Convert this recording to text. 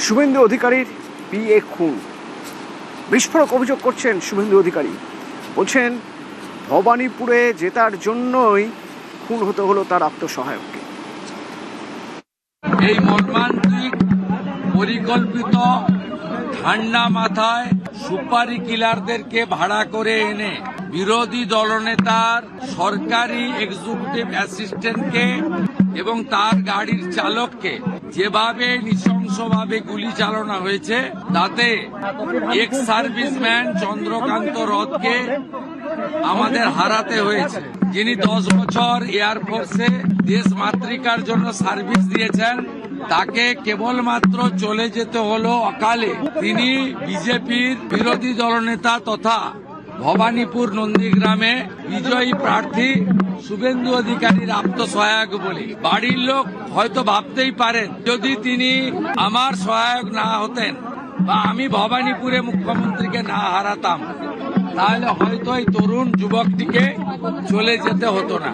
শুভেন্দু অধিকারীর বিয়ে খুন। বিস্ফোরক অভিযোগ করছেন শুভেন্দু অধিকারী, বলছেন ভবানীপুরে জেতার জন্যই খুন হতে হলো তার আত্মসহায়ককে। এই মর্মান্তিক পরিকল্পিত ঠান্ডা মাথায় সুপারি কিলারদেরকে ভাড়া করে এনে বিরোধী দলনেতার সরকারি এক্সিকিউটিভ অ্যাসিস্ট্যান্টকে এবং তার গাড়ির চালককে যেভাবে নৃশংসভাবে গুলি চালানো হয়েছে, তাতে এক্স সার্ভিসম্যান চন্দ্রকান্ত রথকে আমাদের হারাতে হয়েছে, যিনি 10 বছর এয়ারফোর্সে দেশ মাতৃকার জন্য সার্ভিস দিয়েছেন। তাকে কেবলমাত্র চলে যেতে হলো অকালে। তিনি বিজেপির বিরোধী দলনেতা তথা ভবানীপুর নন্দীগ্রামে বিজয়ী প্রার্থী শুভেন্দু অধিকারীর আত্মসহায়ক বলে। বাড়ির লোক হয়তো ভাবতেই পারেন, যদি তিনি আমার সহায়ক না হতেন বা আমি ভবানীপুরে মুখ্যমন্ত্রীকে না হারাতাম, তাহলে হয়তো এই তরুণ যুবকটিকে চলে যেতে হতো না।